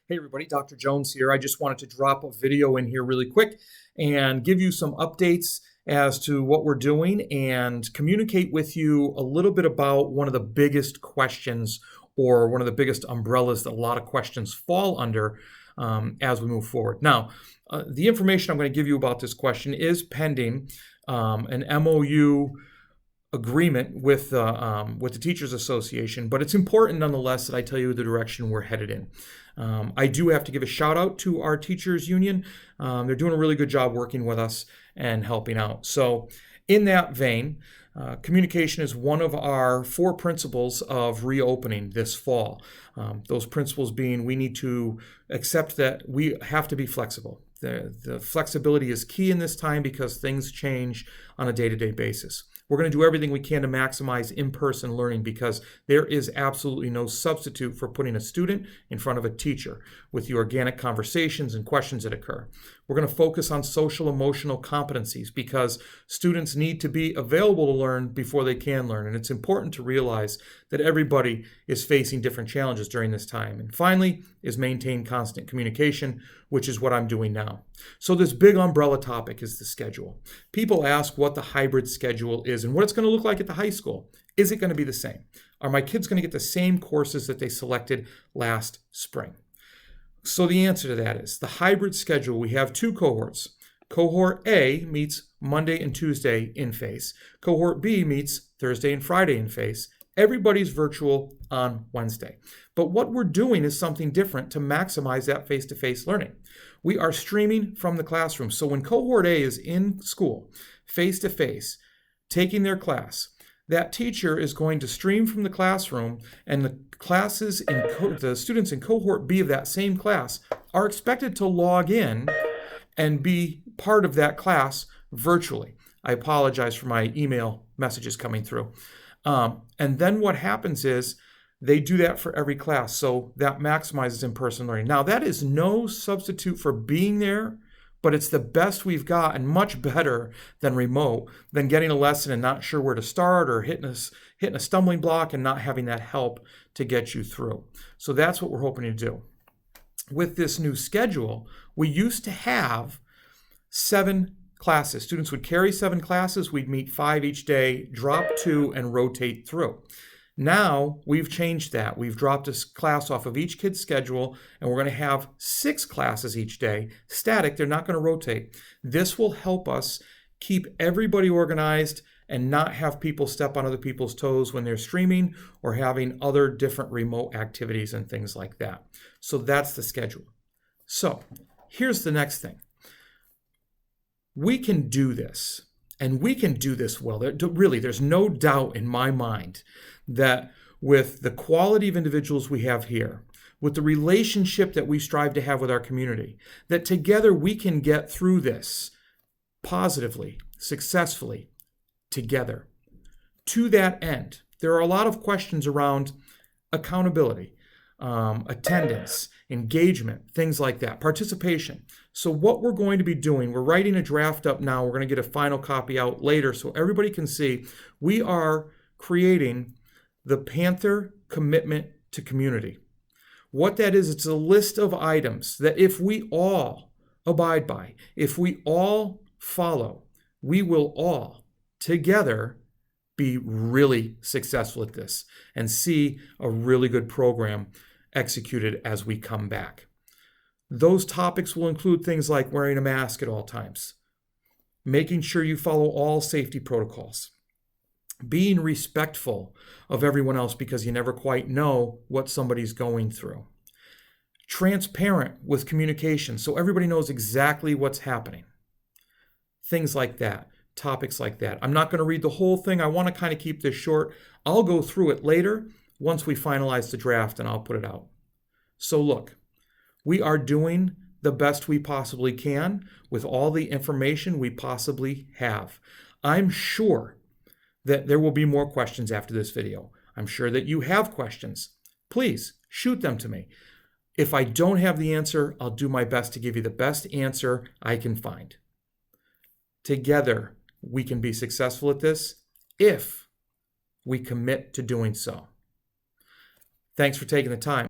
Hey everybody, Dr. Jones here. I just wanted to drop a video in here really quick and give you some updates as to what we're doing and communicate with you a little bit about one of the biggest questions or one of the biggest umbrellas that a lot of questions fall under as we move forward. Now, the information I'm going to give you about this question is pending an MOU agreement with the Teachers Association, but it's important nonetheless that I tell you the direction we're headed in. I do have to give a shout out to our teachers union. They're doing a really good job working with us and helping out. So in that vein, communication is one of our 4 principles of reopening this fall. Those principles being we need to accept that we have to be flexible. The flexibility is key in this time because things change on a day-to-day basis. We're going to do everything we can to maximize in-person learning because there is absolutely no substitute for putting a student in front of a teacher with the organic conversations and questions that occur. We're going to focus on social emotional competencies because students need to be available to learn before they can learn. And it's important to realize that everybody is facing different challenges during this time. And finally is maintain constant communication, which is what I'm doing now. So this big umbrella topic is the schedule. People ask what the hybrid schedule is and what it's going to look like at the high school. Is it going to be the same? Are my kids going to get the same courses that they selected last spring? So the answer to that is the hybrid schedule. We have 2 cohorts. Cohort A meets Monday and Tuesday in face. Cohort B meets Thursday and Friday in face. Everybody's virtual on Wednesday. But what we're doing is something different to maximize that face-to-face learning. We are streaming from the classroom. So when cohort A is in school, face-to-face, taking their class, that teacher is going to stream from the classroom, and the classes the students in cohort B of that same class are expected to log in and be part of that class virtually. I apologize for my email messages coming through. And then what happens is they do that for every class. So that maximizes in-person learning. Now, that is no substitute for being there, but it's the best we've got and much better than remote, than getting a lesson and not sure where to start or hitting a stumbling block and not having that help to get you through. So that's what we're hoping to do. With this new schedule, we used to have 7 classes. Students would carry 7 classes. We'd meet 5 each day, drop 2, and rotate through. Now we've changed that. We've dropped a class off of each kid's schedule, and we're going to have 6 classes each day. Static, they're not going to rotate. This will help us keep everybody organized and not have people step on other people's toes when they're streaming or having other different remote activities and things like that. So that's the schedule. So here's the next thing. We can do this, and we can do this well. Really, there's no doubt in my mind that with the quality of individuals we have here, with the relationship that we strive to have with our community, that together we can get through this positively, successfully, together. To that end, there are a lot of questions around accountability, attendance, engagement, things like that, participation. So what we're going to be doing, we're writing a draft up now. We're going to get a final copy out later so everybody can see. We are creating the Panther Commitment to Community. What that is, it's a list of items that if we all abide by, if we all follow, we will all together be really successful at this and see a really good program executed as we come back. Those topics will include things like wearing a mask at all times, making sure you follow all safety protocols, being respectful of everyone else because you never quite know what somebody's going through, transparent with communication so everybody knows exactly what's happening, things like that. Topics like that. I'm not going to read the whole thing. I want to kind of keep this short. I'll go through it later once we finalize the draft and I'll put it out. So look, we are doing the best we possibly can with all the information we possibly have. I'm sure that there will be more questions after this video. I'm sure that you have questions. Please shoot them to me. If I don't have the answer, I'll do my best to give you the best answer I can find. Together, we can be successful at this if we commit to doing so. Thanks for taking the time.